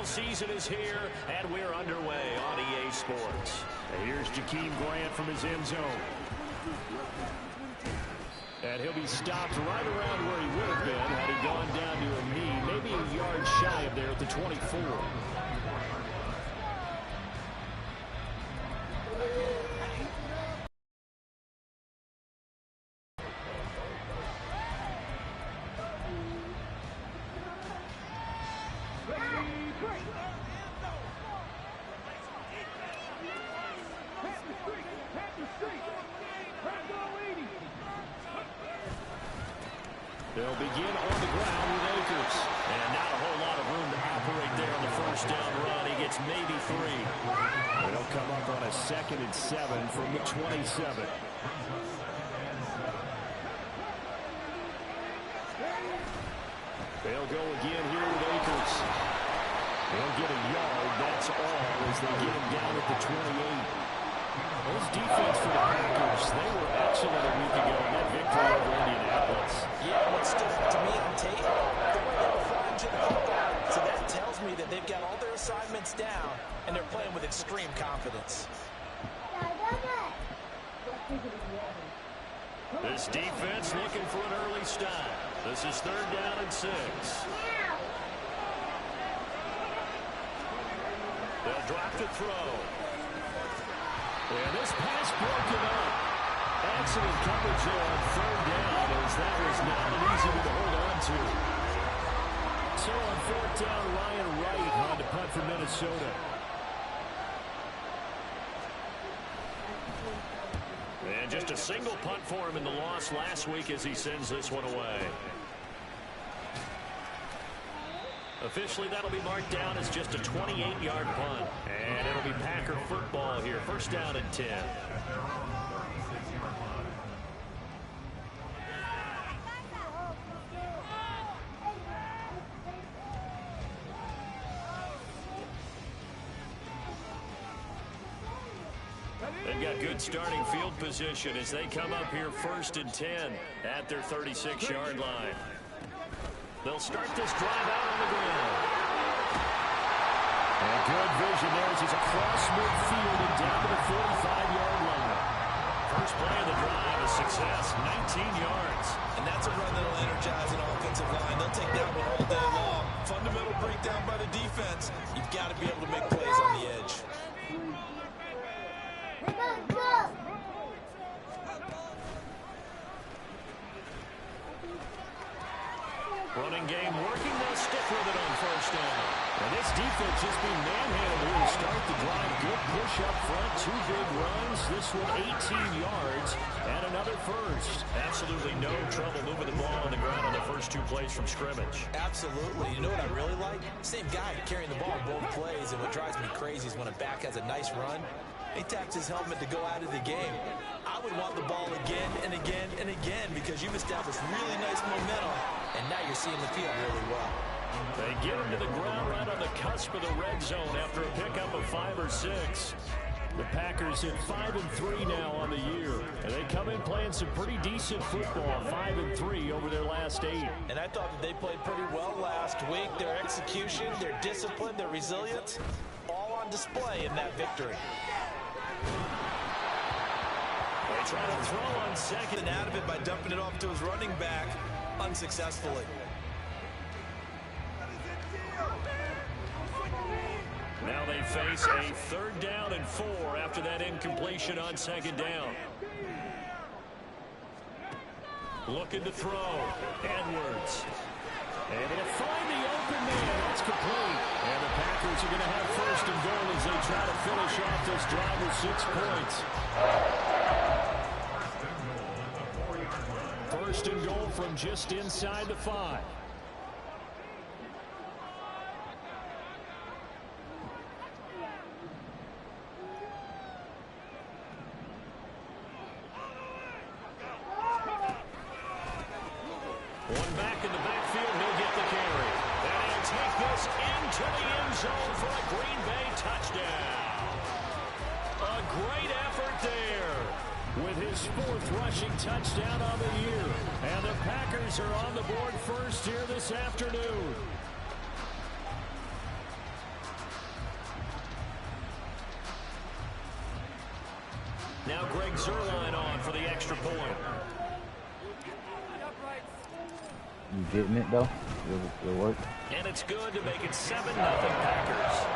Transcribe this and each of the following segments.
season is here, and we're underway on EA Sports. And here's Jakeem Grant from his end zone. And he'll be stopped right around where he would have been had he gone down to a knee, maybe a yard shy of there at the 24. They'll begin on the ground with Akers. And not a whole lot of room to operate there on the first down run. He gets maybe 3. They'll come up on a 2nd and 7 from the 27. They'll go again here with Akers. They'll get a yard, that's all, as they get him down at the 28. Those defense for the Packers, they were excellent a week ago in that victory over Indianapolis. Yeah, what stood out to me on tape, the way they were flying to the football. So that tells me that they've got all their assignments down, and they're playing with extreme confidence. This defense looking for an early stop. This is 3rd down and 6. They'll drop to throw. And this pass broken up. Excellent coverage there on 3rd down, as that was not an easy one to hold on to. So on 4th down, Ryan Wright on to punt for Minnesota. And just a single punt for him in the loss last week as he sends this one away. Officially, that'll be marked down as just a 28-yard punt. And it'll be Packer football here. 1st down and 10. They've got good starting field position as they come up here 1st and 10 at their 36-yard line. They'll start this drive out on the ground. And good vision there as he's across midfield and down to the 45-yard line. First play of the drive, a success, 19 yards. And that's a run that'll energize an offensive line. They'll take that one all day long. Fundamental breakdown by the defense. You've got to be able to make plays on the edge. Running game working. They'll stick with it on 1st down. And this defense just being manhandled here to start the drive. Good push up front. 2 big runs. This one 18 yards and another first. Absolutely no trouble moving the ball on the ground on the first 2 plays from scrimmage. Absolutely. You know what I really like? Same guy carrying the ball both plays. And what drives me crazy is when a back has a nice run, he taps his helmet to go out of the game. I would want the ball again and again and again because you've established really nice momentum, and now you're seeing the field really well. They get him to the ground right on the cusp of the red zone after a pickup of 5 or 6. The Packers hit 5-3 now on the year, and they come in playing some pretty decent football, 5-3 over their last 8. And I thought that they played pretty well last week. Their execution, their discipline, their resilience, all on display in that victory. They try to throw on 2nd. And out of it by dumping it off to his running back unsuccessfully. Now they face a 3rd down and 4 after that incompletion on 2nd down. Looking to throw. Edwards. Able to find the open man. That's complete. And the Packers are going to have 1st and goal as they try to finish off this drive with 6 points. 1st and goal from just inside the 5. One back in the backfield, he'll get the carry. And he'll take this into the end zone for a Green Bay touchdown. A great effort there. With his 4th rushing touchdown on the year. And the Packers are on the board first here this afternoon. Now Greg Zuerlein on for the extra point. You getting it, though? It'll work. And it's good to make it 7-0 Packers.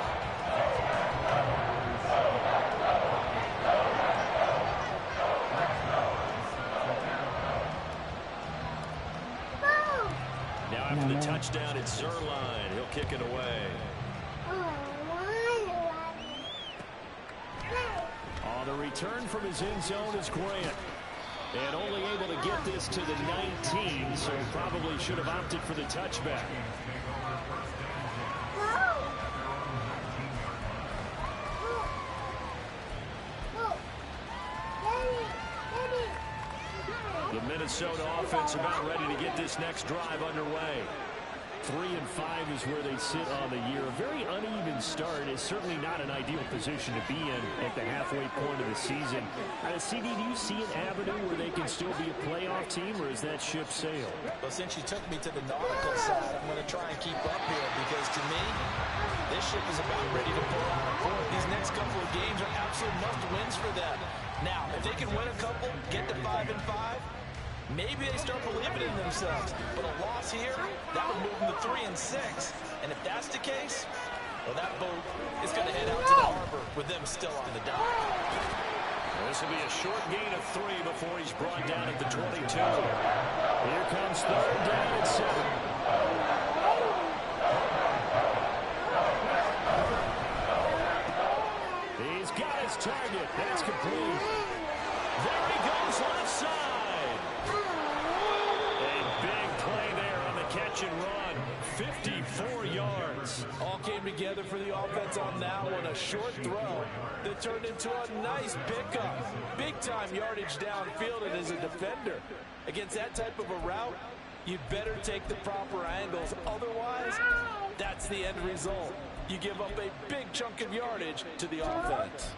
Now after the touchdown, it's Zuerlein. He'll kick it away. On the return from his end zone is Grant. And only able to get this to the 19, so probably should have opted for the touchback. The Minnesota offense about ready to get this next drive underway. 3-5 is where they sit on the year. A very uneven start is certainly not an ideal position to be in at the halfway point of the season. CD, do you see an avenue where they can still be a playoff team, or is that ship sailed? Well, since you took me to the nautical side, I'm going to try and keep up here because, to me, this ship is about ready to pull out a port. These next couple of games are absolute must-wins for them. Now, if they can win a couple, get to 5-5, maybe they start believing in themselves. But a loss here, that would move them to 3-6. And if that's the case, well, that boat is going to head out to the harbor with them still on the dock. This will be a short gain of 3 before he's brought down at the 22. Here comes 3rd down and 7. He's got his target. That's complete. There he goes left side. A big play there on the catch and run. 54 yards. All came together for the offense on that one. A short throw that turned into a nice pickup. Big-time yardage downfield, and as a defender, against that type of a route, you better take the proper angles. Otherwise, that's the end result. You give up a big chunk of yardage to the offense.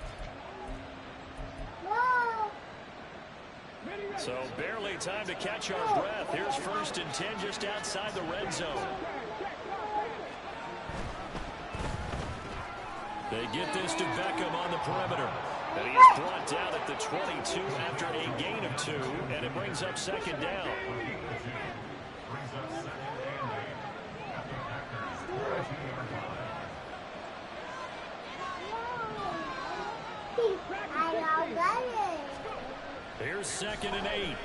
So barely time to catch our breath. Here's 1st and 10 just outside the red zone. They get this to Beckham on the perimeter. And he is brought down at the 22 after a gain of 2. And it brings up 2nd down. Here's 2nd and 8.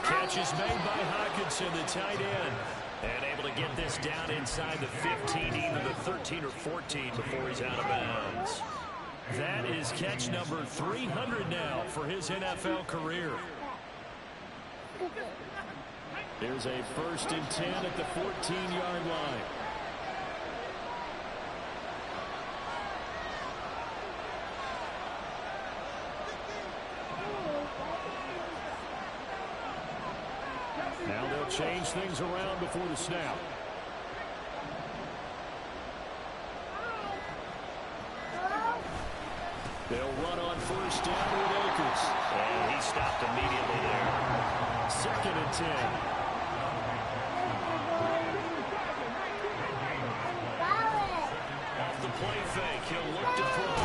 Catch is made by Hockenson, the tight end. And able to get this down inside the 15, either the 13 or 14 before he's out of bounds. That is catch number 300 now for his NFL career. Here's a 1st and 10 at the 14-yard line. Now they'll change things around before the snap. They'll run on 1st down with Akers. And he stopped immediately there. 2nd and 10. Off the play fake, he'll look to throw.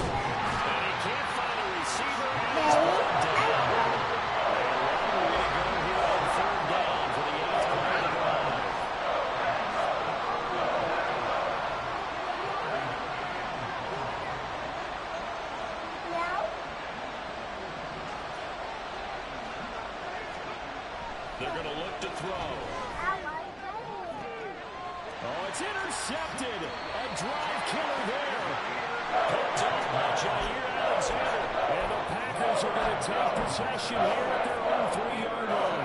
And he can't find a receiver. And he's brought down. A long way to go here on 3rd down for the 8th play of the drive. They're going to look to throw. Oh, it's intercepted. A drive killer there. Picked up by Jair Alexander. And the Packers are going to take possession here at their own 3-yard line.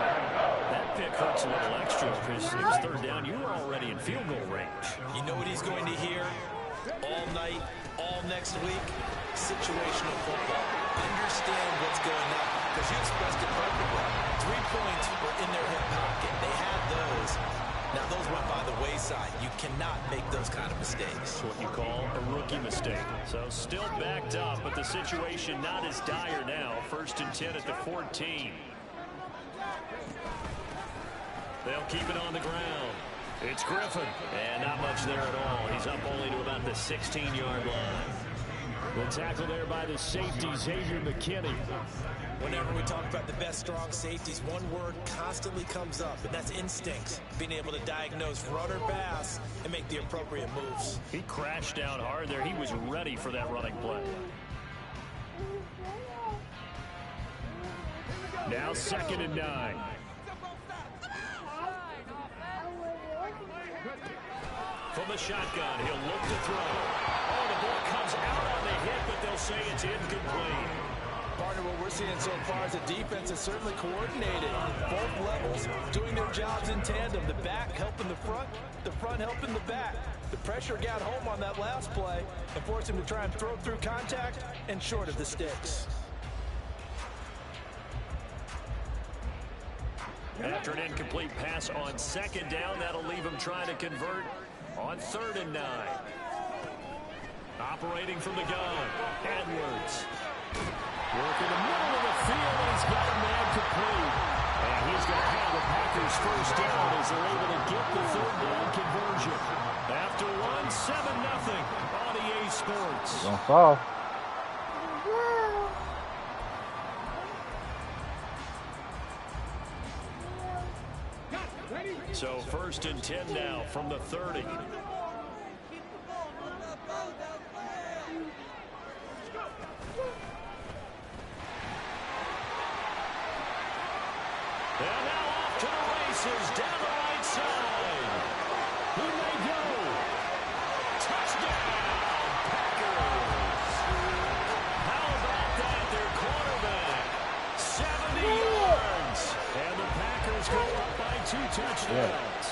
That pick hurts a little extra because it was 3rd down. You were already in field goal range. You know what he's going to hear all night, all next week? Situational football. Understand what's going on, because you expressed it perfectly. 3 points were in their hip pocket. They had those. Now, those went by the wayside. You cannot make those kind of mistakes. That's what you call a rookie mistake. So still backed up, but the situation not as dire now. 1st and 10 at the 14. They'll keep it on the ground. It's Griffin. And not much there at all. He's up only to about the 16-yard line. The tackle there by the safety, Xavier McKinney. Whenever we talk about the best strong safeties, one word constantly comes up, and that's instincts. Being able to diagnose run or pass and make the appropriate moves. He crashed down hard there. He was ready for that running play. Now 2nd and 9. From the shotgun, he'll look to throw. Oh, the ball comes out on the hit, but they'll say it's incomplete. Partner, what we're seeing so far is the defense is certainly coordinated. Both levels doing their jobs in tandem. The back helping the front helping the back. The pressure got home on that last play and forced him to try and throw through contact and short of the sticks. After an incomplete pass on 2nd down, that'll leave him trying to convert on 3rd and 9. Operating from the gun, Edwards. Working the middle of the field, and he's got a man complete. And he's going to have the Packers first down as they're able to get the 3rd down conversion. After one, 7-0 on EA Sports. Don't fall. So 1st and 10 now from the 30. And now off to the races down the right side. He may go. Touchdown, Packers. How about that? Their quarterback, 70 yards. And the Packers go up by 2 touchdowns.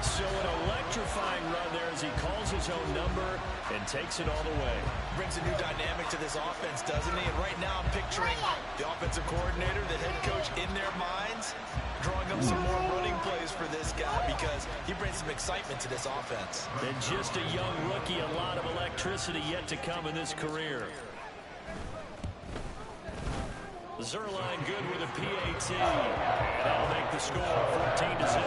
So an electrifying run there as he calls his own number and takes it all the way. Brings a new dynamic to this offense, doesn't he? And right now I'm picturing the offensive coordinator, the head coach in their minds, drawing up some more running plays for this guy because he brings some excitement to this offense. And just a young rookie, a lot of electricity yet to come in this career. Zerline good with a PAT. And that'll make the score 14-0.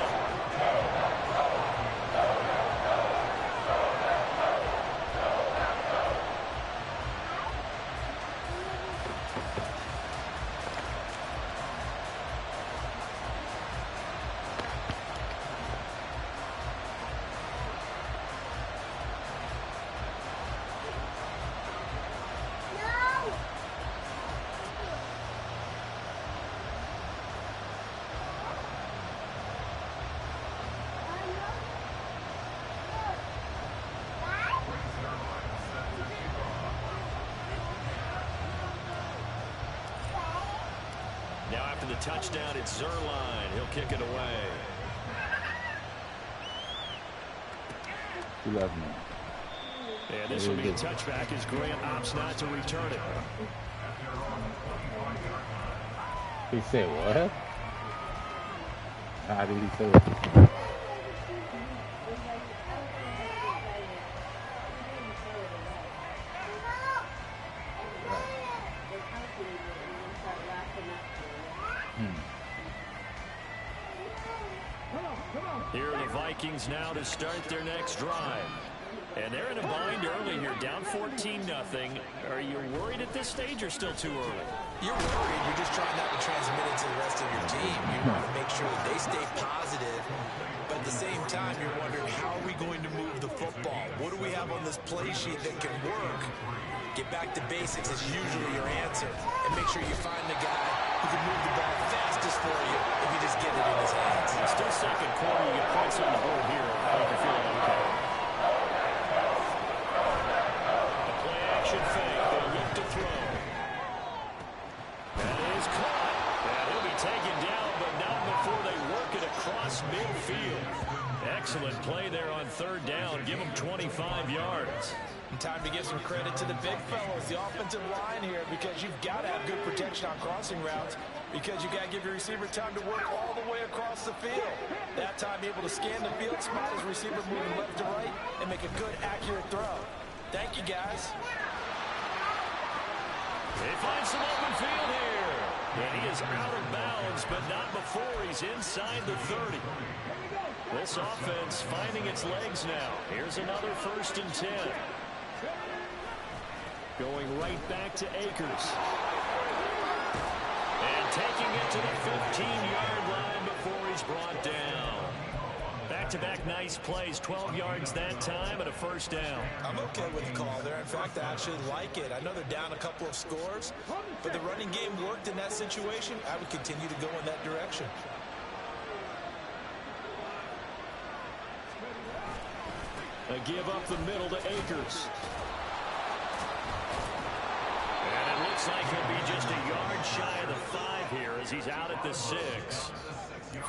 Now after the touchdown, it's Zerline. He'll kick it away. 11. And this will be a touchback as Grant opts not to return it. He said what? How did he say it? Here are the Vikings now to start their next drive. And they're in a bind early here, down 14-0. Are you worried at this stage or still too early? You're worried. You're just trying not to transmit it to the rest of your team. You want to make sure that they stay positive. But at the same time, you're wondering, how are we going to move the football? What do we have on this play sheet that can work? Get back to basics is usually your answer. And make sure you find the guy who can move the ball fastest for you if you just get it in his hands. It's still second quarter. You get points on the board here. I think you're feeling okay. A play action fake. They'll look to throw. That is caught. And he'll be taken down, but not before they work it across midfield. Excellent play there on 3rd down. Give him 25 yards. And time to give some credit to the big fellas, the offensive line here, because you've got to have good protection on crossing routes, because you got to give your receiver time to work all the way across the field. That time, be able to scan the field, spot his receiver moving left to right, and make a good, accurate throw. Thank you, guys. They find some open field here. And he is out of bounds, but not before he's inside the 30. This offense finding its legs now. Here's another 1st and 10. Going right back to Akers. And taking it to the 15-yard line before he's brought down. Back-to-back nice plays, 12 yards that time and a first down. I'm okay with the call there. In fact, I actually like it. I know they're down a couple of scores, but the running game worked in that situation. I would continue to go in that direction. A give up the middle to Akers. And it looks like he'll be just a yard shy of the 5 here as he's out at the 6.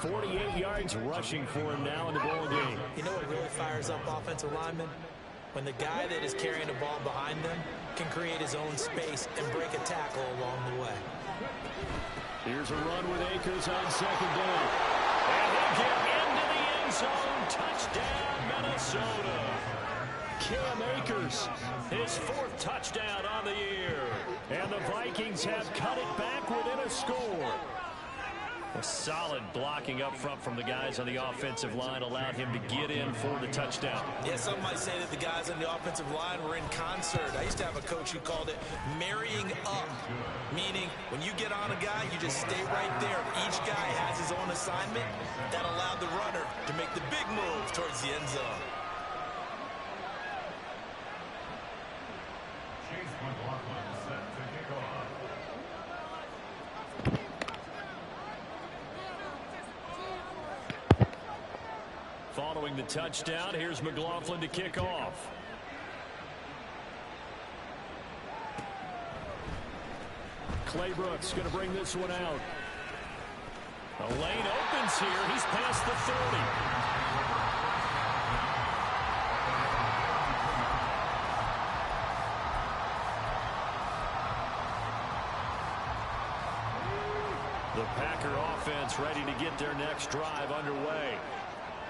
48 yards rushing for him now in the ball game. You know what really fires up offensive linemen? When the guy that is carrying the ball behind them can create his own space and break a tackle along the way. Here's a run with Akers on second down. And he'll get into the end zone. Touchdown, Minnesota. Cam Akers, his 4th touchdown on the year. And the Vikings have cut it back within a score. A solid blocking up front from the guys on the offensive line allowed him to get in for the touchdown. Yeah, some might say that the guys on the offensive line were in concert. I used to have a coach who called it marrying up, meaning when you get on a guy, you just stay right there. Each guy has his own assignment that allowed the runner to make the big move towards the end zone. Following the touchdown, here's McLaughlin to kick off. Claybrooks going to bring this one out. The lane opens here. He's past the 30. The Packer offense ready to get their next drive underway.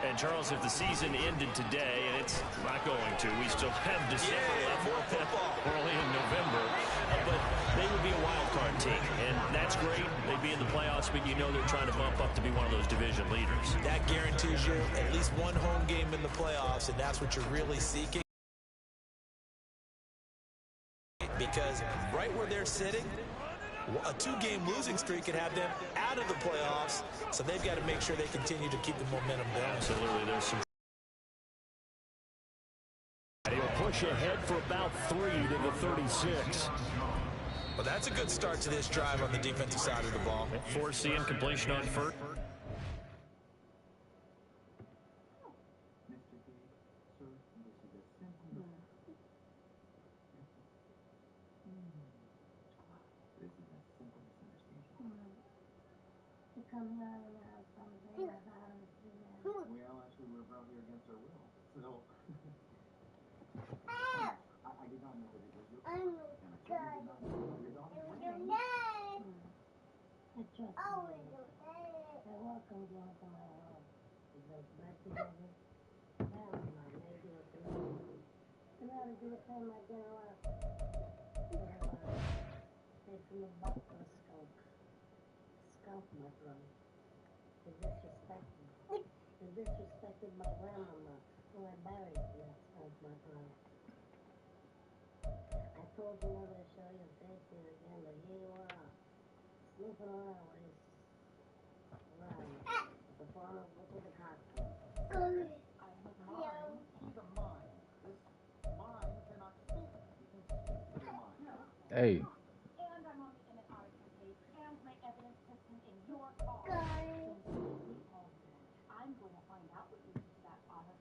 And, Charles, if the season ended today, and it's not going to, we still have December left, early in November, but they would be a wild card team, and that's great. They'd be in the playoffs, but you know they're trying to bump up to be one of those division leaders. That guarantees you at least one home game in the playoffs, and that's what you're really seeking. Because right where they're sitting, a 2-game losing streak could have them out of the playoffs, so they've got to make sure they continue to keep the momentum going. Absolutely. There's some. He'll push ahead for about 3 to the 36. Well, that's a good start to this drive on the defensive side of the ball. Foreseeing completion on first. Well, actually, we're brought here against our will. So, I did not know that it was your fault. And I certainly did not know that your daughter's name. I trust you. I welcome you into my home. We go back together. Now my lady with the lady. And how did you return my dinner off? Straight from the butt of a skunk. Skunk, my brother. They disrespected. They disrespected my grandmama, who I buried that skunk, my brother. I told you never to show your face here again, but here you are. Snooping around with his the farmer with the costume. I'm mine. She's a mine. This mine cannot speak. You can speak to your mind. Hey. And I'm on the image article page, and my evidence system in your car. I'm going to find out what you did to that auto.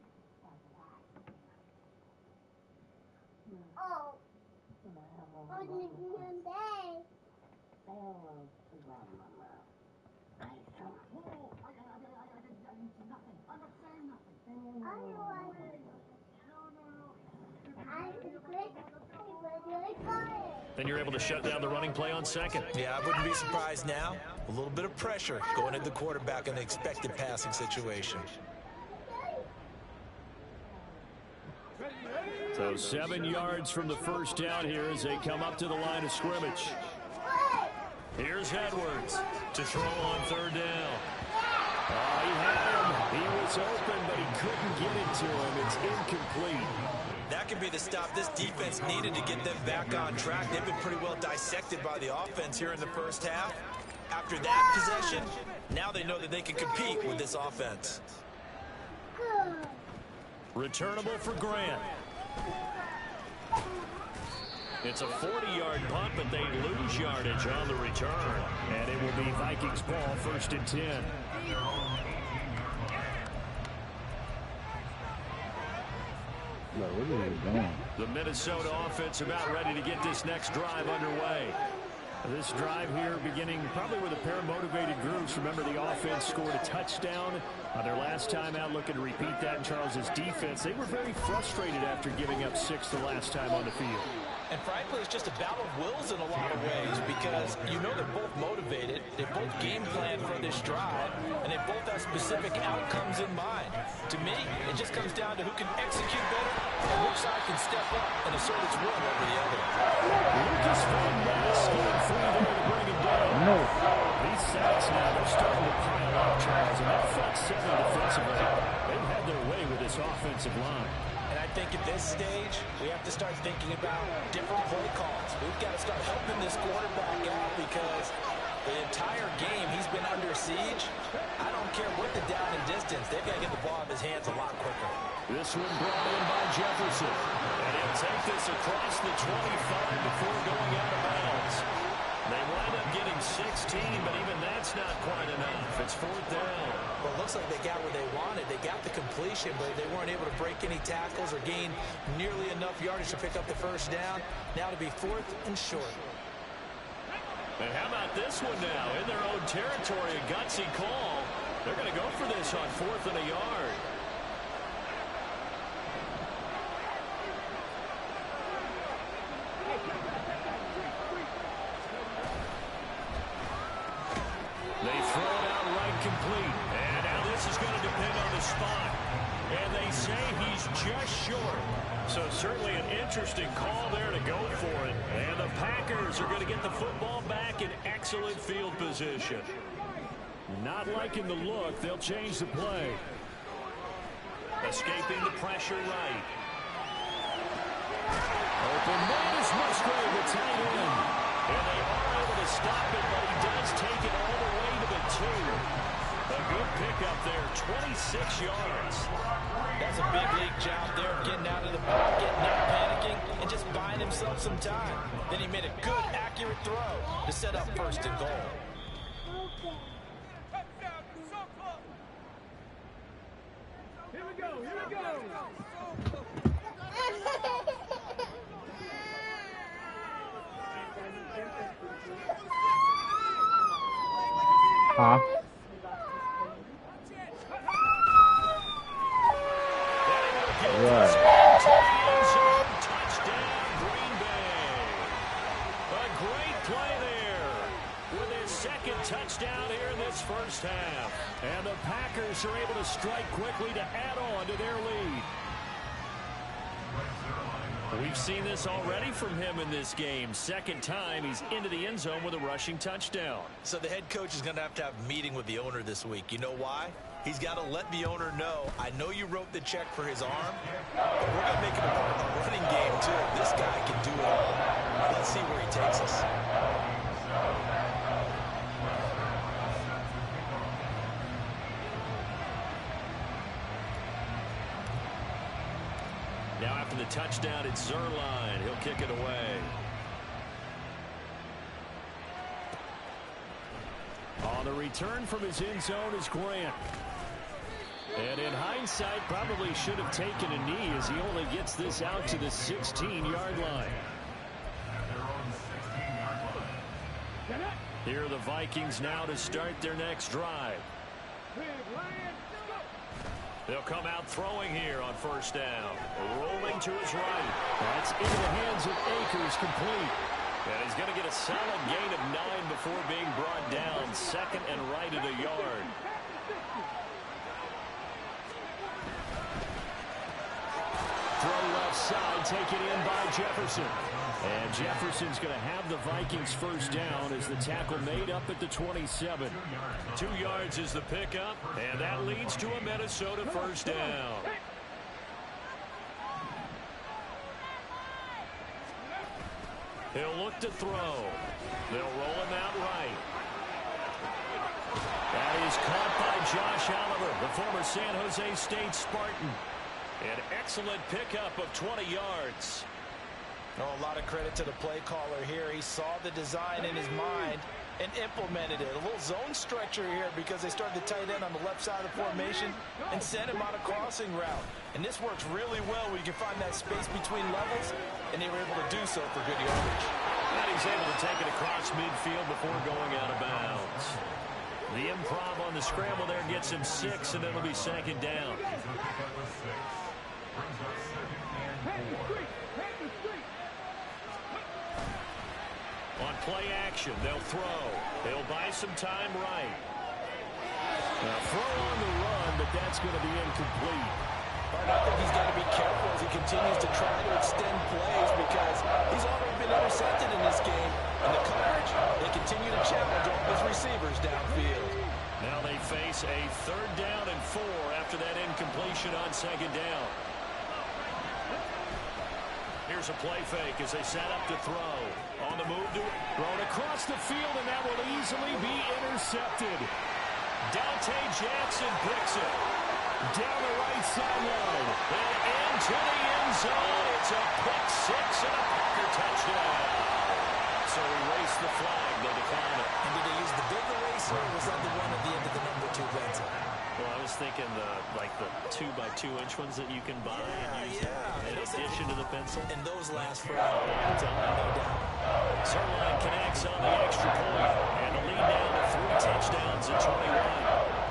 Oh. Only one day. Oh, grandmama. I saw. Oh, I didn't see nothing. I'm not saying nothing. Then you're able to shut down the running play on second. Yeah, I wouldn't be surprised now. A little bit of pressure going at the quarterback in an expected passing situation. So 7 yards from the first down here as they come up to the line of scrimmage. Here's Edwards to throw on third down. He had him. He was was open, but he couldn't get it to him. It's incomplete. That could be the stop this defense needed to get them back on track. They've been pretty well dissected by the offense here in the first half. After that possession, now they know that they can compete with this offense. Returnable for Grant. It's a 40-yard punt, but they lose yardage on the return. And it will be Vikings ball, 1st and 10. Look, what are you doing? The Minnesota offense about ready to get this next drive underway. This drive here beginning probably with a pair of motivated groups. Remember, the offense scored a touchdown on their last time out, looking to repeat that in Charles's defense. They were very frustrated after giving up 6 the last time on the field. And frankly, it's just a battle of wills in a lot of ways because you know they're both motivated, they both game plan for this drive, and they both have specific outcomes in mind. To me, it just comes down to who can execute better and which side can step up and assert its will over the other. Lucas Van Ness getting free there to bring him down. No. These sacks now, they're starting to pile up, Charles, and that front 7 defensively, they've had their way with this offensive line. And I think at this stage, we have to start thinking about different play calls. We've got to start helping this quarterback out because the entire game he's been under siege. I don't care what the down and distance. They've got to get the ball out of his hands a lot quicker. This one brought in by Jefferson. And he'll take this across the 25 before going out of bounds. They wind up getting 16, but even that's not quite enough. It's 4th down. Well, it looks like they got what they wanted. They got the completion, but they weren't able to break any tackles or gain nearly enough yardage to pick up the first down. Now to be 4th and short. And how about this one now? In their own territory, a gutsy call. They're going to go for this on 4th and a yard. They throw it out right complete. And now this is going to depend on the spot. And they say he's just short. So certainly an interesting call there to go for it. And the Packers are going to get the football back in excellent field position. Not liking the look. They'll change the play. Escaping the pressure right. Open man is Musgrave, the tight end. And they are able to stop it, but he does take it all the way to the 2. A good pickup there, 26 yards. That's a big league job there of getting out of the pocket, not panicking, and just buying himself some time. Then he made a good, accurate throw to set up 1st and goal. Here we go, here we go. Huh? Right. Touchdown, Green Bay. A great play there with his 2nd touchdown here in this first half. And the Packers are able to strike quickly to add on to their lead. We've seen this already from him in this game. 2nd time he's into the end zone with a rushing touchdown. So the head coach is going to have a meeting with the owner this week. You know why? He's got to let the owner know, I know you wrote the check for his arm, but we're going to make it a running game too. This guy can do it all. Let's see where he takes us. Now after the touchdown, it's Zerline. He'll kick it away. On the return from his end zone is Grant. And in hindsight, probably should have taken a knee as he only gets this out to the 16-yard line. Here are the Vikings now to start their next drive. They'll come out throwing here on 1st down. Rolling to his right. That's into the hands of Akers, complete. And he's going to get a solid gain of 9 before being brought down. 2nd and right at a yard. Throw left left side, taken in by Jefferson. And Jefferson's going to have the Vikings first down as the tackle made up at the 27. 2 yards is the pickup, and that leads to a Minnesota first down. He'll look to throw. They'll roll him out right. That is caught by Josh Oliver, the former San Jose State Spartan. An excellent pickup of 20 yards. Oh, a lot of credit to the play caller here. He saw the design in his mind and implemented it. A little zone stretcher here because they started the tight end on the left side of the formation and sent him on a crossing route. And this works really well when you can find that space between levels, and they were able to do so for good yardage. And he's able to take it across midfield before going out of bounds. The improv on the scramble there gets him 6, and it'll be second down. On play action, they'll throw. They'll buy some time right. Now throw on the run, but that's going to be incomplete. I think he's got to be careful as he continues to try to extend plays because he's already been intercepted in this game. And the coverage, they continue to challenge all his receivers downfield. Now they face a 3rd down and 4 after that incompletion on second down. Here's a play fake as they set up to throw. On the move to thrown across the field, and that will easily be intercepted. Dante Jackson picks it. Down the right sideline. And into the end zone. It's a pick 6 and a Packer touchdown. So erase the flag. They decline it. And did they use the big eraser, or was that the one at the end of the number 2 pencil? Well, I was thinking the 2x2-inch ones that you can buy and use in addition to the pencil. And those last forever. No doubt. Sirline connects on the extra point, and the lead down to 3 touchdowns at 21.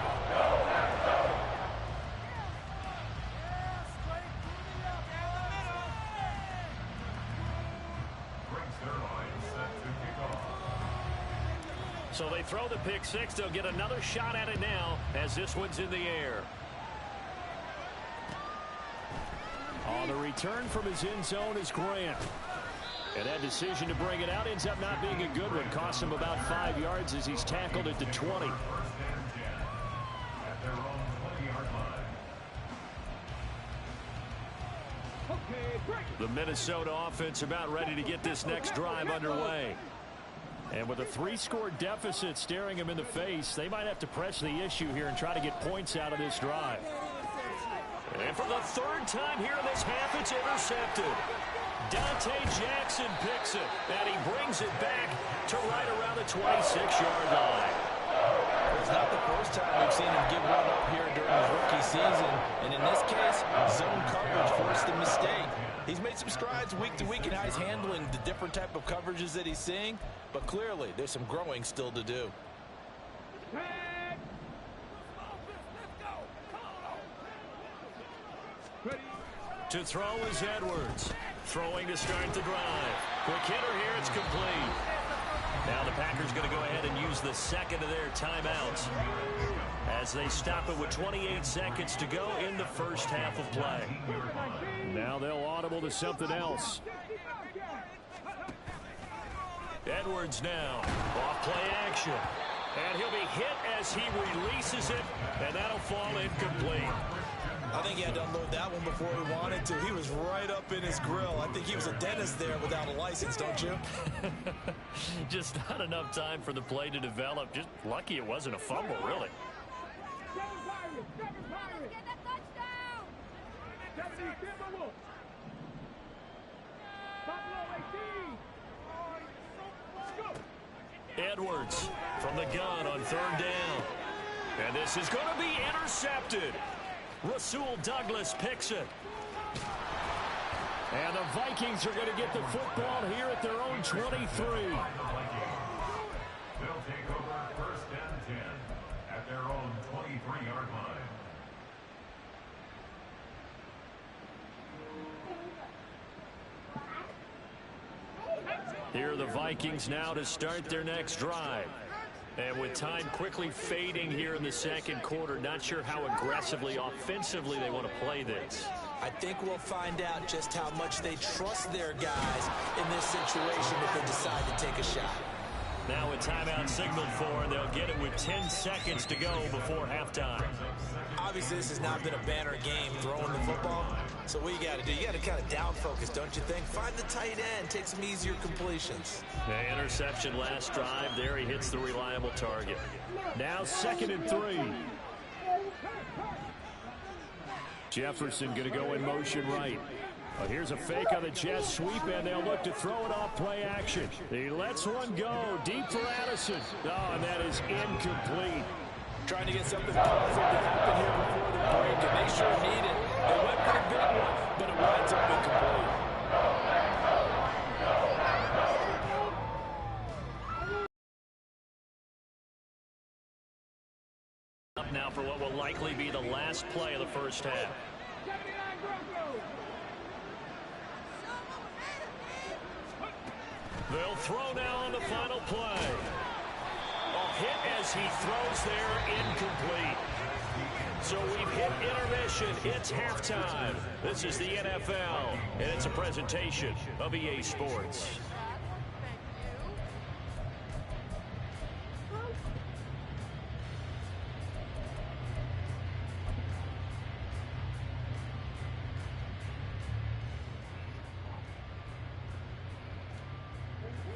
So they throw the pick 6. They'll get another shot at it now as this one's in the air. On the return from his end zone is Grant. And that decision to bring it out ends up not being a good one. Costs him about 5 yards as he's tackled at the 20. The Minnesota offense about ready to get this next drive underway. And with a 3-score deficit staring him in the face, they might have to press the issue here and try to get points out of this drive. And for the 3rd time here in this half, it's intercepted. Dante Jackson picks it, and he brings it back to right around the 26-yard line. It's not the first time we've seen him give one up here during his rookie season. And in this case, zone coverage forced a mistake. He's made some strides week to week in how he's handling the different type of coverages that he's seeing. But clearly, there's some growing still to do. To throw is Edwards. Throwing to start the drive. Quick hitter here, it's complete. Now the Packers going to go ahead and use the second of their timeouts as they stop it with 28 seconds to go in the first half of play. Now they'll audible to something else. Edwards now. Off play action. And he'll be hit as he releases it, and that'll fall incomplete. I think he had to unload that one before he wanted to. He was right up in his grill. I think he was a dentist there without a license, don't you? Just not enough time for the play to develop. Just lucky it wasn't a fumble, really. Edwards from the gun on 3rd down. And this is going to be intercepted. Rasul Douglas picks it. And the Vikings are going to get the football here at their own 23. They'll take over 1st and 10 at their own 23-yard line. Here are the Vikings now to start their next drive. And with time quickly fading here in the second quarter, not sure how aggressively, offensively they want to play this. I think we'll find out just how much they trust their guys in this situation if they decide to take a shot. Now a timeout signaled for, and they'll get it with 10 seconds to go before halftime. Obviously, this has not been a banner game throwing the football. So what you got to do, you got to kind of down focus, don't you think? Find the tight end, take some easier completions. The interception last drive. There he hits the reliable target. Now 2nd and 3. Jefferson going to go in motion right. Here's a fake on the jet sweep, and they'll look to throw it off play action. He lets one go deep for Addison. Oh, and that is incomplete. Trying to get something powerful to happen here before the break, and they sure need it. They went for the big one, but it winds up incomplete. Up now for what will likely be the last play of the first half. They'll throw now on the final play. A hit as he throws there, incomplete. So we've hit intermission. It's halftime. This is the NFL, and it's a presentation of EA Sports.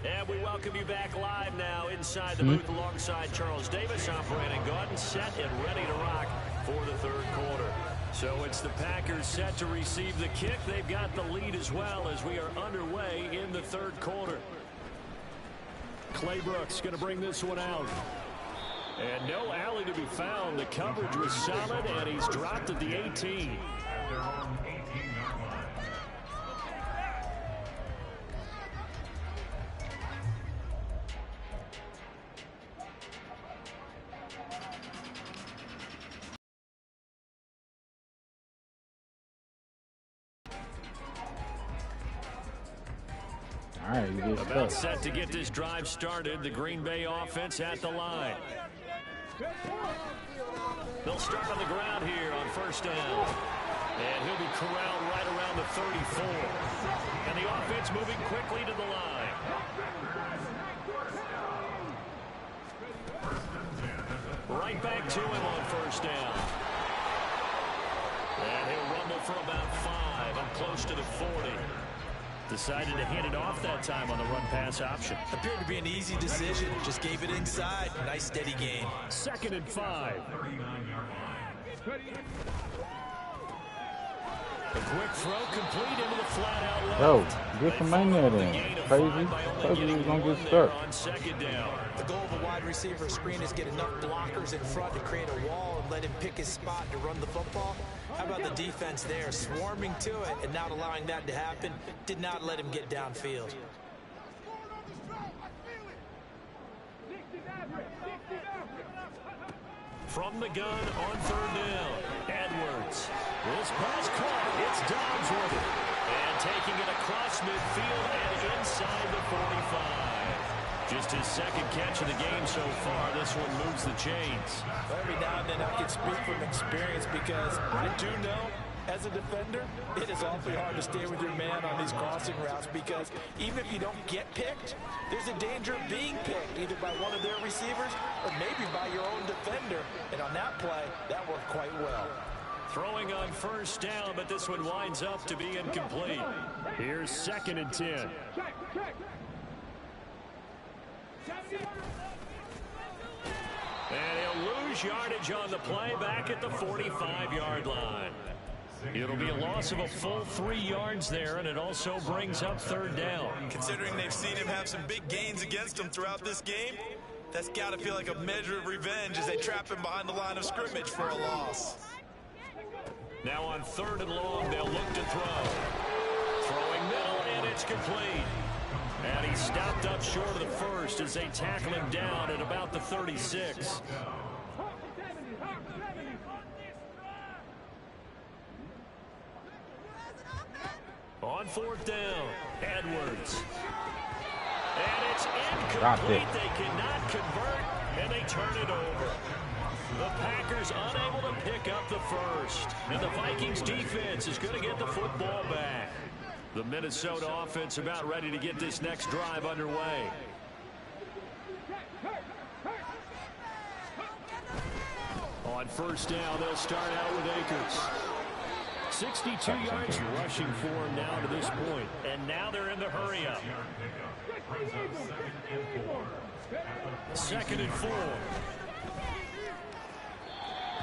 And we welcome you back live now inside the booth alongside Charles Davis. I'm Brandon Gaudin, set and ready to rock for the third quarter. So it's the Packers set to receive the kick. They've got the lead as well as we are underway in the third quarter. Clay Brooks going to bring this one out. And no alley to be found. The coverage was solid, and he's dropped at the 18. At their own 18-yard line. All right, you get About stuck. set to get this drive started. The Green Bay offense at the line. They'll start on the ground here on first down. And he'll be corralled right around the 34. And the offense moving quickly to the line. Right back to him on first down. And he'll rumble for about 5. Up close to the 40. Decided to hand it off that time on the run-pass option. Appeared to be an easy decision. Just gave it inside. Nice, steady gain. 2nd and 5. 39-yard line. A quick throw complete into the flat-out left. Yo, get some money there then. Crazy. Told you he was going to get stuck. On 2nd down. The goal of a wide receiver screen is get enough blockers in front to create a wall and let him pick his spot to run the football. How about the defense there, swarming to it and not allowing that to happen? Did not let him get downfield. From the gun on 3rd down. Edwards. This pass caught. It's Dobbs with it. And taking it across midfield and inside the 45. Just his 2nd catch of the game so far. This one moves the chains. Every now and then I can speak from experience because I do know, as a defender, it is awfully hard to stay with your man on these crossing routes because even if you don't get picked, there's a danger of being picked either by one of their receivers or maybe by your own defender. And on that play, that worked quite well. Throwing on first down, but this one winds up to be incomplete. Here's 2nd and 10. And he'll lose yardage on the play back at the 45-yard line. It'll be a loss of a full 3 yards there, and it also brings up 3rd down. Considering they've seen him have some big gains against him throughout this game, that's got to feel like a measure of revenge as they trap him behind the line of scrimmage for a loss. Now on 3rd and long, they'll look to throw. Throwing middle, and it's complete. And he stopped up short of the first as they tackle him down at about the 36. On 4th down, Edwards. And it's incomplete. They cannot convert, and they turn it over. The Packers unable to pick up the first. And the Vikings defense is going to get the football back. The Minnesota offense about ready to get this next drive underway. On first down, they'll start out with Akers. 62 yards rushing for him now to this point. And now they're in the hurry up. Second and 4.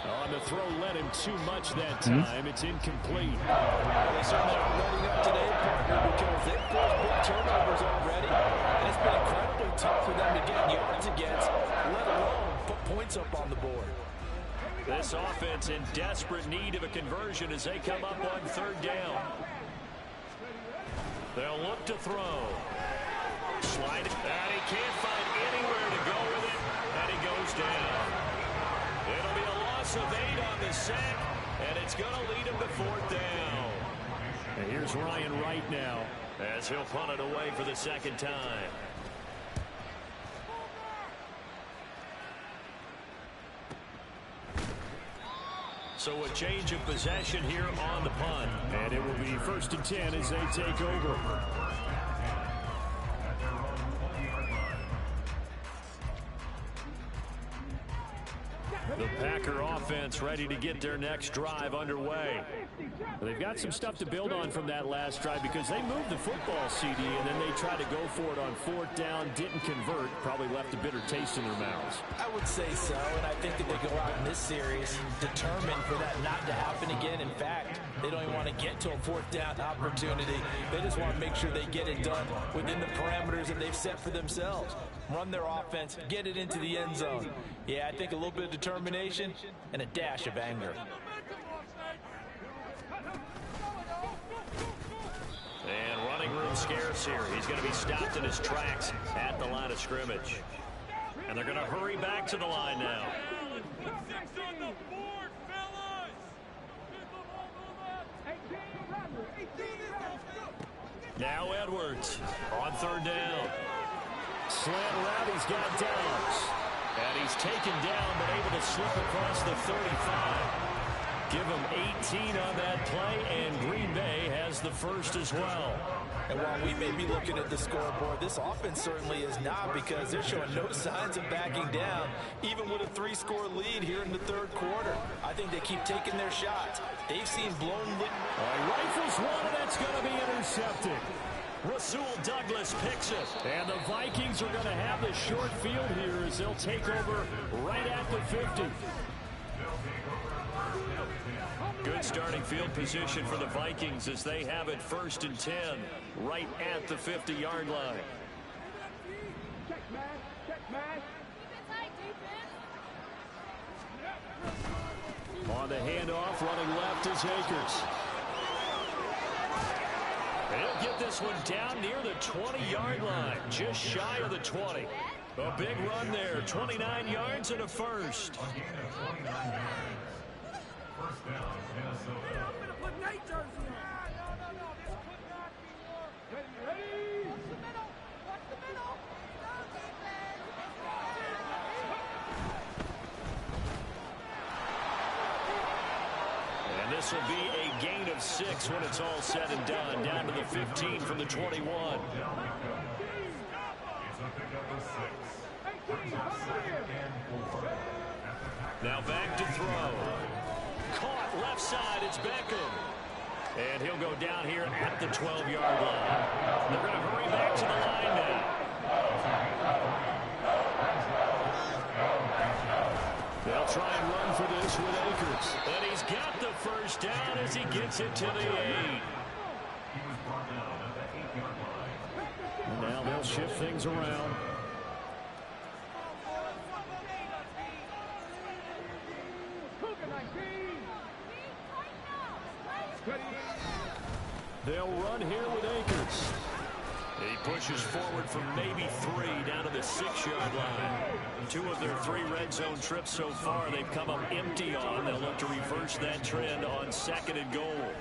On the throw, led him too much that time. It's incomplete. They certainly are running up today, partner, because they've caused big turnovers already. And it's been incredibly tough for them to get yards against, let alone put points up on the board. This offense in desperate need of a conversion as they come up on third down. They'll look to throw. Slide it. And he can't find anywhere to go with it. And he goes down. It'll be a loss of 8 on the sack. And it's going to lead him to fourth down. And here's Ryan Wright now as he'll punt it away for the second time. So a change of possession here on the punt. And it will be 1st and 10 as they take over. The Packer offense ready to get their next drive underway. They've got some stuff to build on from that last drive because they moved the football, CD, and then they tried to go for it on fourth down, didn't convert, probably left a bitter taste in their mouths. I would say so, and I think that they go out in this series determined for that not to happen again. In fact, they don't even want to get to a fourth down opportunity. They just want to make sure they get it done within the parameters that they've set for themselves. Run their offense, get it into the end zone. Yeah, I think a little bit of determination and a dash of anger. And running room scarce here. He's going to be stopped in his tracks at the line of scrimmage. And they're going to hurry back to the line now. Now Edwards on third down. Slant route, he's got Downs. And he's taken down, but able to slip across the 35. Give him 18 on that play, and Green Bay has the first as well. And while we may be looking at the scoreboard, this offense certainly is not, because they're showing no signs of backing down, even with a 3-score lead here in the third quarter. I think they keep taking their shots. They've seen blown lead. Rifles one, and that's going to be intercepted. Rasul Douglas picks it. And the Vikings are going to have the short field here as they'll take over right at the 50. Good starting field position for the Vikings as they have it 1st and 10 right at the 50-yard line. On the handoff, running left is Akers. He'll get this one down near the 20-yard line, just shy of the 20. A big run there, 29 yards and a first. First down, Minnesota. And this will be a gain of 6 when it's all said and done, down to the 15 from the 21. It's a pickup of 6. Brings up 2nd and 4. Now back to throw. Caught left side, it's Beckham. And he'll go down here at the 12-yard line. They're going to hurry back to the line now. They'll try and run for this with Akers. And he's got the first down as he gets it to the 8. He was brought down at the 8-yard line. Now they'll shift things around. They'll run here with Akers. He pushes forward from maybe 3 down to the 6-yard line. 2 of their 3 red zone trips so far they've come up empty on. They'll look to reverse that trend on 2nd and goal.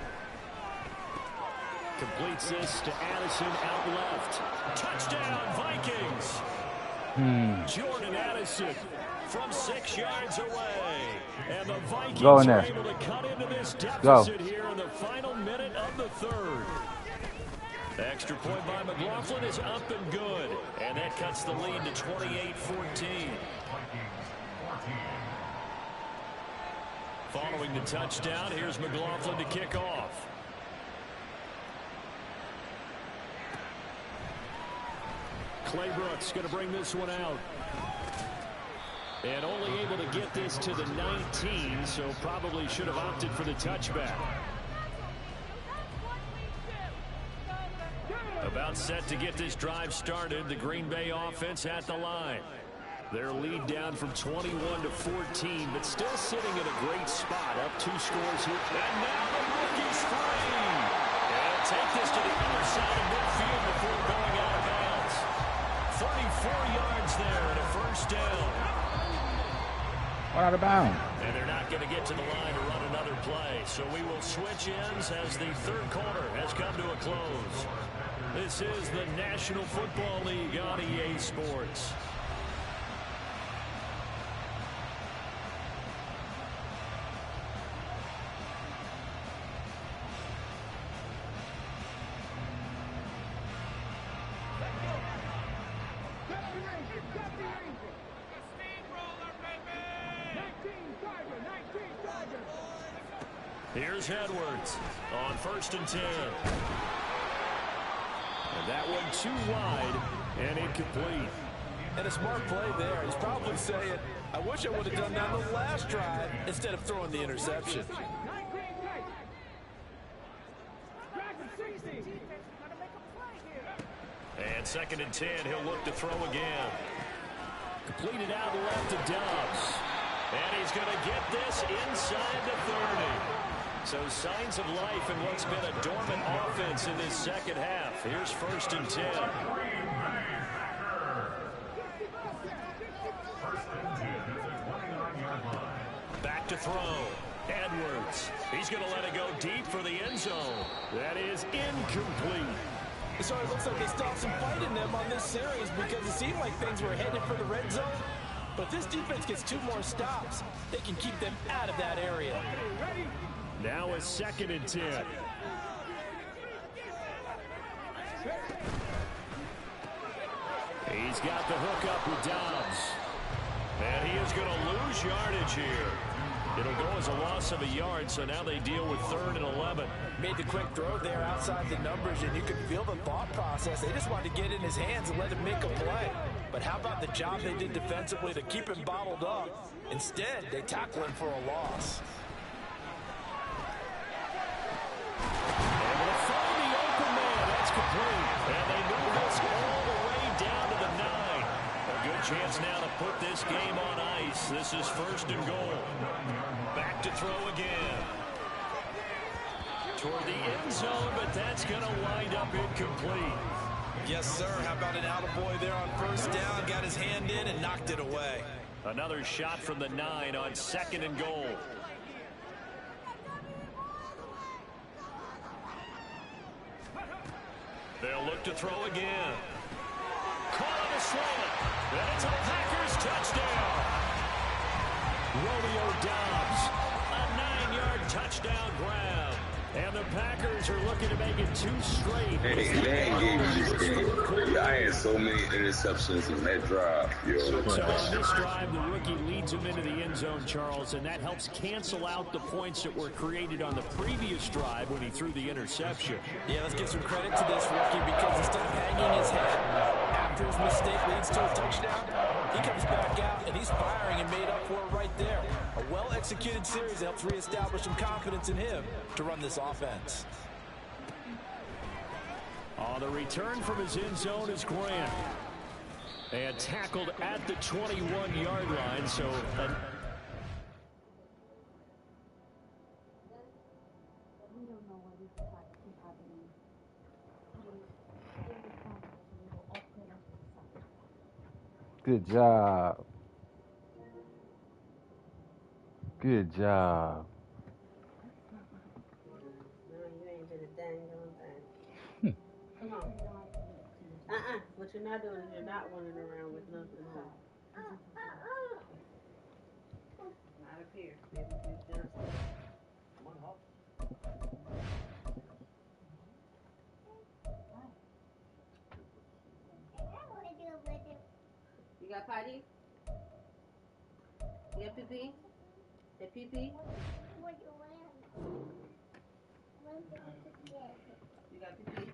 Completes this to Addison out left. Touchdown, Vikings! Jordan Addison from 6 yards away. And the Vikings Go in are there. able to cut into this Go. deficit here in the final minute of the third. The extra point by McLaughlin is up and good. And that cuts the lead to 28-14. Following the touchdown, here's McLaughlin to kick off. Claybrooks going to bring this one out. And only able to get this to the 19, so probably should have opted for the touchback. About set to get this drive started. The Green Bay offense at the line. Their lead down from 21 to 14, but still sitting at a great spot. Up 2 scores here. And now the rookie's free. And take this to the other side of midfield before going out of bounds. 34 yards there and a first down. Out of bounds. And they're not going to get to the line to run another play. So we will switch ends as the third quarter has come to a close. This is the National Football League on EA Sports. Here's Edwards on 1st and 10. And that one too wide and incomplete. And a smart play there. He's probably saying, I wish I would have done that on the last drive instead of throwing the interception. And 2nd and 10, he'll look to throw again. Completed out left to Dobbs. And he's going to get this inside the 30. So signs of life in what's been a dormant offense in this second half. Here's 1st and 10. Back to throw. Edwards. He's going to let it go deep for the end zone. That is incomplete. So it looks like they still have some fight in them on this series because it seemed like things were headed for the red zone. But if this defense gets 2 more stops, they can keep them out of that area. Now a 2nd and 10. He's got the hook up with Dobbs. And he is going to lose yardage here. It'll go as a loss of a yard, so now they deal with 3rd and 11. Made the quick throw there outside the numbers, and you could feel the thought process. They just wanted to get in his hands and let him make a play. But how about the job they did defensively to keep him bottled up? Instead, they tackle him for a loss. Able to find the open man. That's complete. And they move this all the way down to the 9. A good chance now to put this game on ice. This is 1st and goal. Back to throw again. Toward the end zone, but that's going to wind up incomplete. Yes, sir. How about an attaboy there on 1st down? Got his hand in and knocked it away. Another shot from the 9 on 2nd and goal. They'll look to throw again. Caught on a slant. And it's a Packers touchdown. Romeo Dobbs, a 9-yard touchdown grab. And the Packers are looking to make it 2 straight. Hey, man gave me this game. I had so many interceptions in that drive. Yo. So on this drive, the rookie leads him into the end zone, Charles, and that helps cancel out the points that were created on the previous drive when he threw the interception. Yeah, let's give some credit to this rookie because instead of hanging his head after his mistake leads to a touchdown, he comes back out and he's firing and made up for it right there. A well-executed series helps reestablish some confidence in him to run this offense. On the return from his end zone is Grant. And tackled at the 21-yard line, so... Good job. Good job. No, you ain't did a dang on thing. Come on. what you're not doing is you're not running around with nothing on. Not up here. Maybe just downstairs. Come on, Hawk. You got potty? You got pee-pee? Hey, pee-pee? You got pee-pee?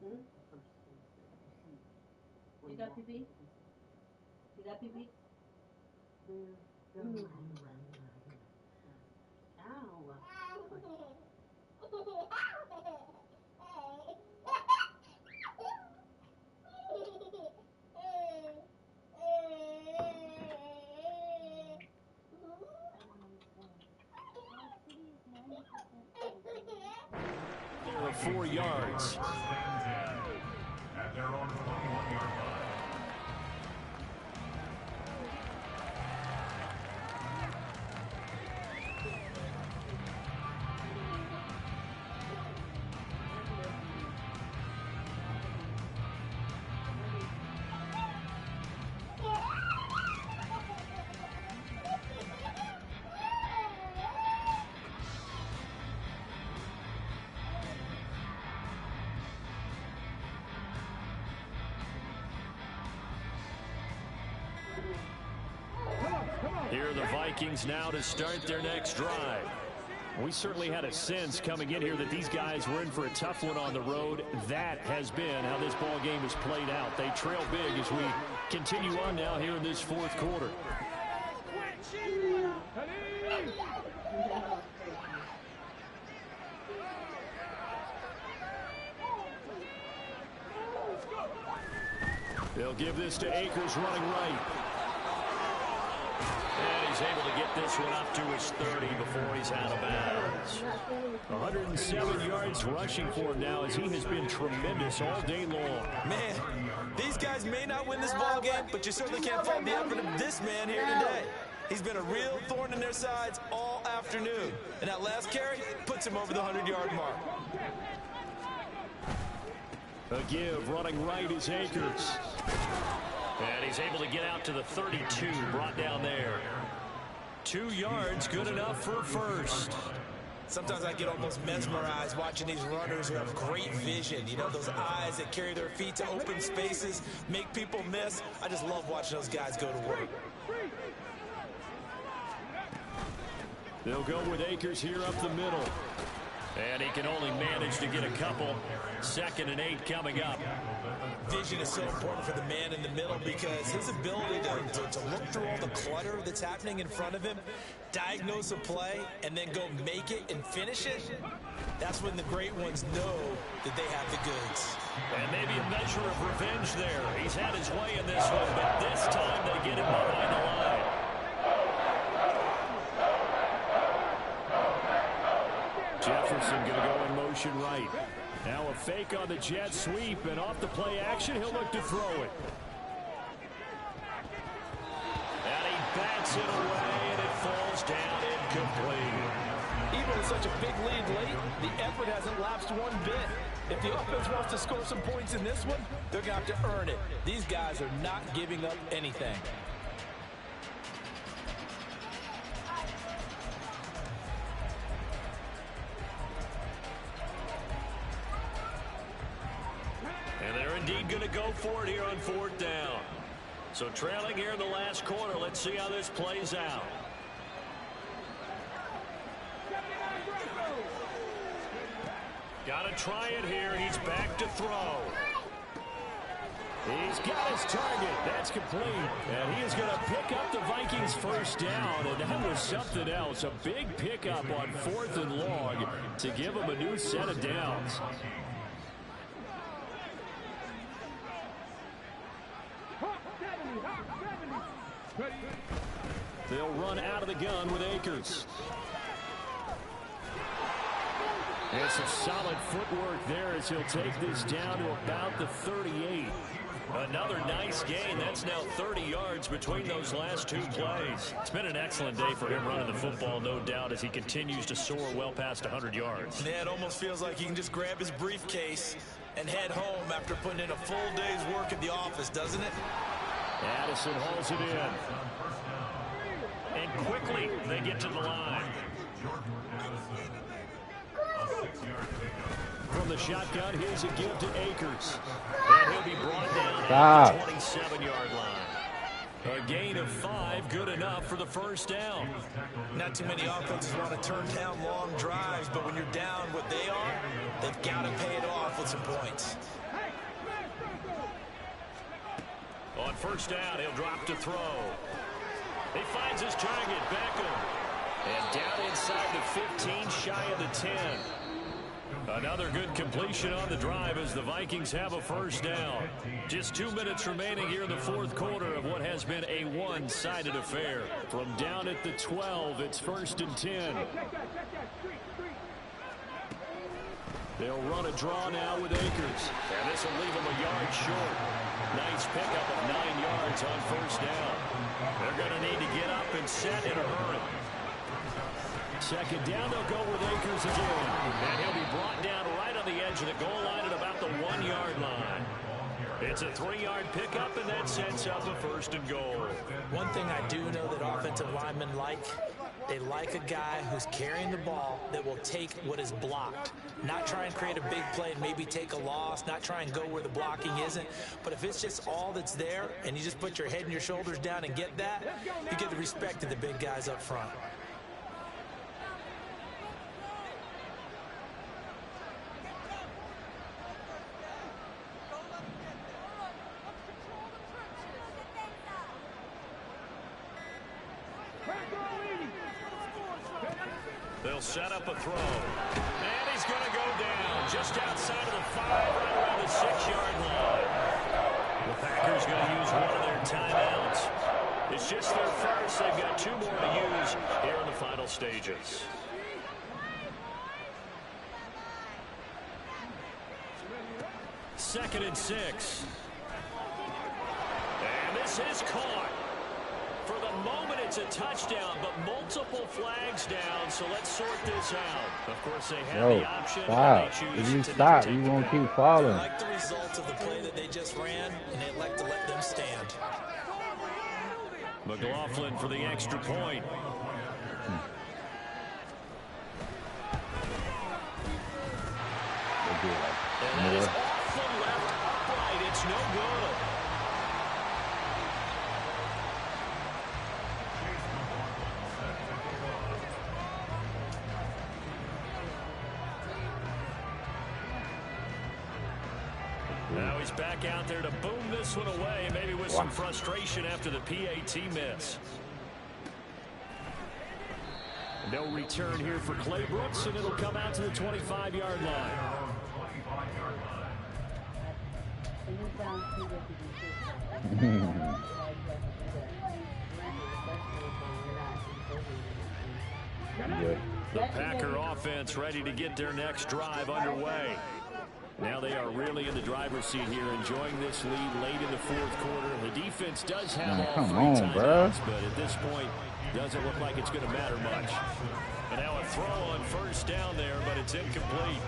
Hmm? You got pee-pee? You got pee-pee? Ow. There are 4 yards. First and 10 at their own 21-yard line. Here are the Vikings now to start their next drive. We certainly had a sense coming in here that these guys were in for a tough one on the road. That has been how this ball game has played out. They trail big as we continue on now here in this fourth quarter. They'll give this to Akers running right. And he's able to get this one up to his 30 before he's out of bounds. 107 yards rushing for him now as he has been tremendous all day long. Man, these guys may not win this ball game, but you certainly can't fault the effort of this man here today. He's been a real thorn in their sides all afternoon. And that last carry puts him over the 100-yard mark. A give running right is Akers. And he's able to get out to the 32, brought down there. 2 yards, good enough for a first. Sometimes I get almost mesmerized watching these runners who have great vision. You know, those eyes that carry their feet to open spaces, make people miss. I just love watching those guys go to work. They'll go with Akers here up the middle. And he can only manage to get a couple. 2nd and 8 coming up. Vision is so important for the man in the middle because his ability to look through all the clutter that's happening in front of him, diagnose a play, and then go make it and finish it, that's when the great ones know that they have the goods. And maybe a measure of revenge there. He's had his way in this one, but this time they get him behind the line. Jefferson going to go in motion right. Now a fake on the jet sweep, and off the play action, he'll look to throw it. And he bats it away, and it falls down incomplete. Even with such a big lead late, the effort hasn't lapsed one bit. If the offense wants to score some points in this one, they're going to have to earn it. These guys are not giving up anything. And they're indeed going to go for it here on 4th down. So trailing here in the last quarter, let's see how this plays out. Got to try it here. He's back to throw. He's got his target. That's complete. And he is going to pick up the Vikings' first down. And that was something else. A big pickup on 4th and long to give them a new set of downs. They'll run out of the gun with Akers. And some solid footwork there as he'll take this down to about the 38. Another nice gain. That's now 30 yards between those last two plays. It's been an excellent day for him running the football, no doubt, as he continues to soar well past 100 yards. Yeah, it almost feels like he can just grab his briefcase and head home after putting in a full day's work at the office, doesn't it? Addison hauls it in. And quickly they get to the line. From the shotgun, here's a give to Akers. And he'll be brought down at the 27-yard line. A gain of 5, good enough for the first down. Not too many offenses want to turn down long drives, but when you're down what they are, they've got to pay it off with some points. On first down, he'll drop to throw. He finds his target, Beckham. And down inside the 15, shy of the 10. Another good completion on the drive as the Vikings have a first down. Just 2 minutes remaining here in the fourth quarter of what has been a one-sided affair. From down at the 12, it's 1st and 10. They'll run a draw now with Akers. And this will leave him a yard short. Nice pickup of 9 yards on first down. They're going to need to get up and set in a hurry. Second down, they'll go with Akers again. And he'll be brought down right on the edge of the goal line at about the 1-yard line. It's a 3-yard pickup, and that sets up a 1st and goal. One thing I do know that offensive linemen like, they like a guy who's carrying the ball that will take what is blocked. Not try and create a big play and maybe take a loss, not try and go where the blocking isn't. But if it's just all that's there and you just put your head and your shoulders down and get that, you get the respect of the big guys up front. They'll set up a throw. And he's going to go down just outside of the 5, right around the 6-yard line. The Packers going to use one of their timeouts. It's just their first. They've got 2 more to use here in the final stages. Second and 6. And this is caught. For the moment, it's a touchdown, but multiple flags down, so let's sort this out. Of course, they have the option. Stop. If you stop, you won't keep falling. I like the results of the play that they just ran, and they'd like to let them stand. McLaughlin for the extra point. And that is off the left upright. It's no good. Now he's back out there to boom this one away, maybe with some frustration after the PAT miss. No return here for Clay Brooks, and it'll come out to the 25-yard line. The Packer offense ready to get their next drive underway. Now they are really in the driver's seat here, enjoying this lead late in the fourth quarter. The defense does have all 3 timeouts, but at this point, doesn't look like it's going to matter much. And now a throw on first down there, but it's incomplete.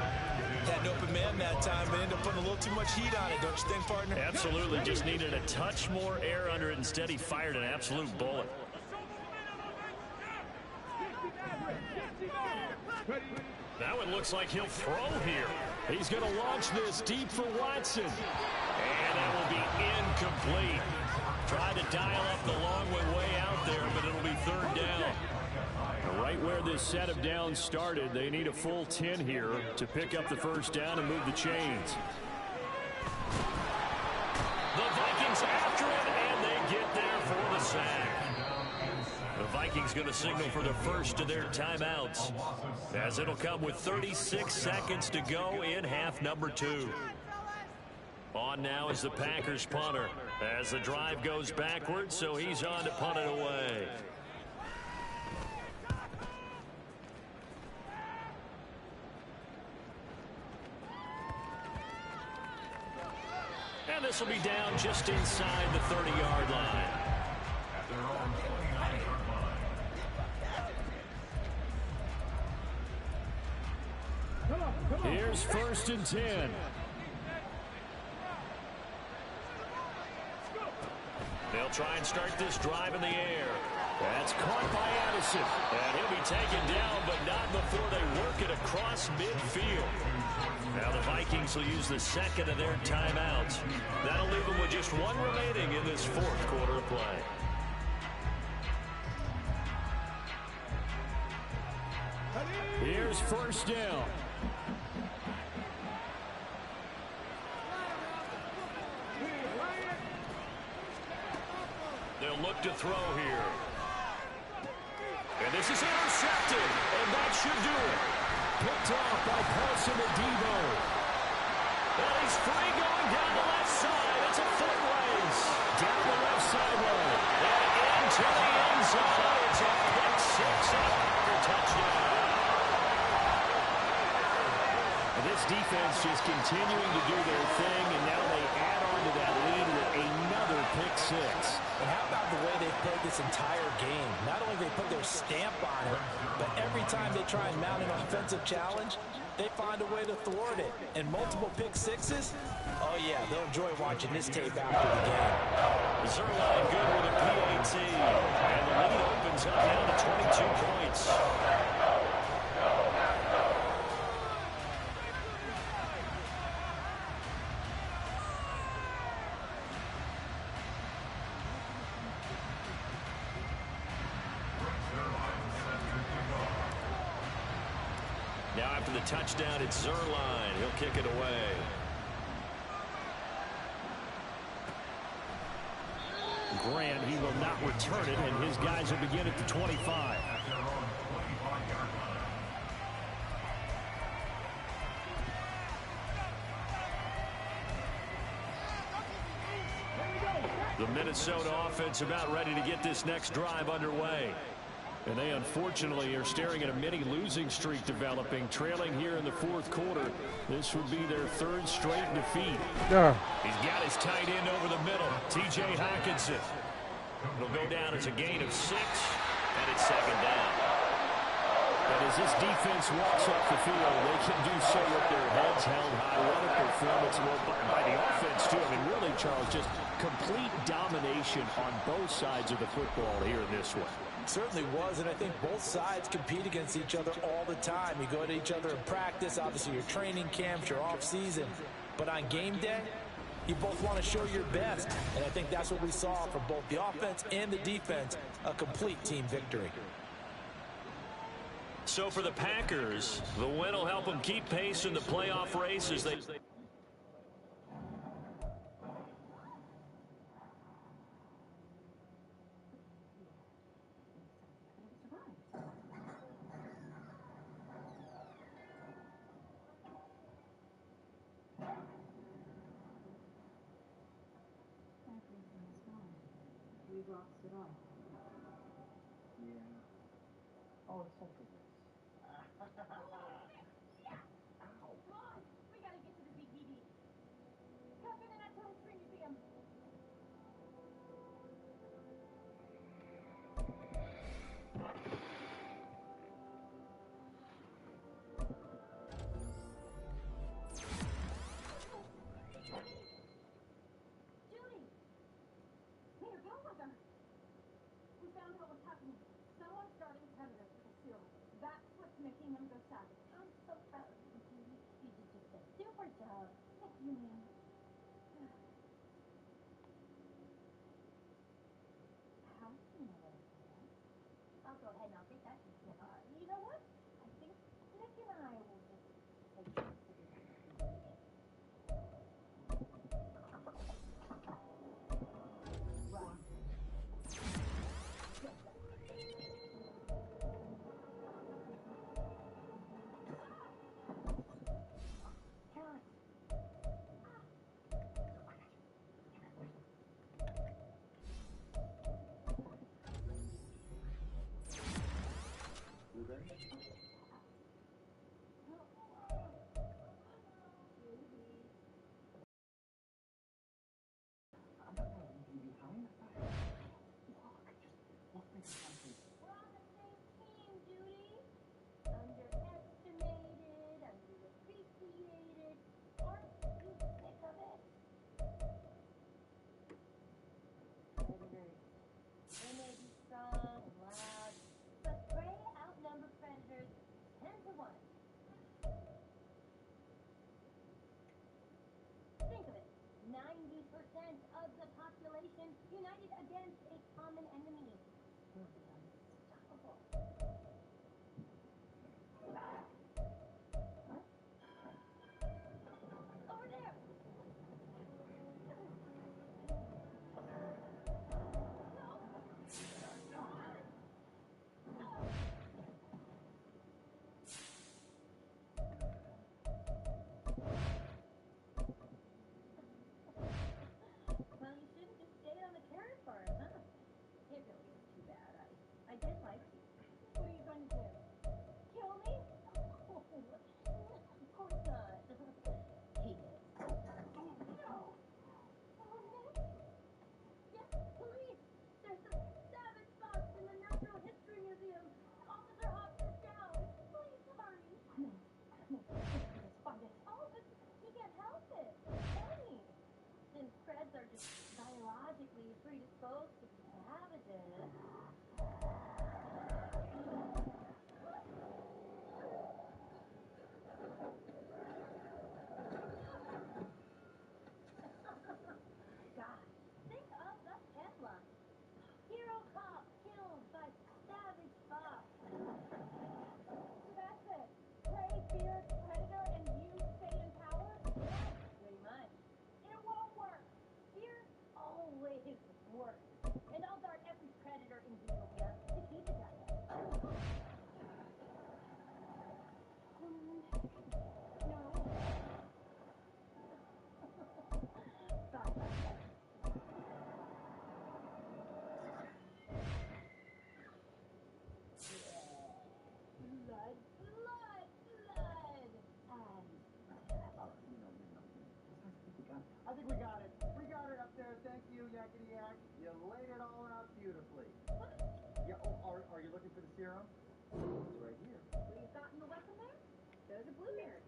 Had an open man that time, but ended up putting a little too much heat on it, don't you think, partner? Absolutely. Just needed a touch more air under it. Instead, he fired an absolute bullet. Now it looks like he'll throw here. He's going to launch this deep for Watson. And that will be incomplete. Tried to dial up the long way out there, but it'll be 3rd down. Right where this set of downs started, they need a full 10 here to pick up the first down and move the chains. The Vikings after it, and they get there for the sack. The Vikings going to signal for the first of their timeouts, as it'll come with 36 seconds to go in half number 2. On now is the Packers punter, as the drive goes backwards, so he's on to punt it away. this will be down just inside the 30-yard line. At their own 29-yard line. Here's 1st and 10. They'll try and start this drive in the air. That's caught by Addison. And he'll be taken down, but not before they work it across midfield. Now the Vikings will use the second of their timeouts. That'll leave them with just one remaining in this 4th quarter of play. Here's 1st down. They'll look to throw here. And this is intercepted, and that should do it. Picked off by Paulson Adebo. And he's free going down the left side. It's a foot race. Down the left sideline. And into the end zone. It's a pick six and a Packer touchdown. And this defense just continuing to do their thing, and now they add on to that lead with another pick six. And how about the way they've played this entire game? Not only they put their stamp on it, but every time they try and mount an offensive challenge, they find a way to thwart it. And multiple pick sixes, oh yeah, they'll enjoy watching this tape after the game. Zerline good with a PAT. And the lead opens up down to 22 points. Now after the touchdown, it's Zerline. He'll kick it away. Grant, he will not return it, and his guys will begin at the 25. The Minnesota offense about ready to get this next drive underway. And they unfortunately are staring at a mini losing streak developing, trailing here in the 4th quarter. This would be their 3rd straight defeat. He's got his tight end over the middle, T.J. Hockenson. It'll go down as a gain of 6, and it's 2nd down. And as this defense walks off the field, they can do so with their heads held high. What a performance by the offense, too. I mean, really, Charles, just complete domination on both sides of the football here in this one. Certainly was, and I think both sides compete against each other all the time. You go to each other in practice, obviously your training camps, your off-season. But on game day, you both want to show your best. And I think that's what we saw from both the offense and the defense, a complete team victory. So for the Packers, the win will help them keep pace in the playoff race as they... Rocks it off. Yeah. Oh, it's okay. Come on, we gotta get to the BBD. Come to the Natural History Museum. Judy! Here, go with her. We found out what's happening. Someone's starting predators with a serum. That's what's making them go savage. I'm so proud of you, Judy. You did just a super job. What do you mean? How do you know what I'm saying? I'll go ahead and I'll take that. You know what? I think Nick and I will just take this to the biologically predisposed to savages. Gosh, think of the headline. Hero cop killed by savage fox. So that's it. Prey, fierce, predator, and you stay in power? Pretty much. It won't work. Fear always works. And I'll guard every predator in Zootopia to keep it that way. No. Fine. Blood, blood, blood. I think we got it. We got it up there. Thank you, Yakety Yak. You laid it all out beautifully. Yeah, oh, are you looking for the serum? It's right here. We've gotten the weapon there. There's a blueberry.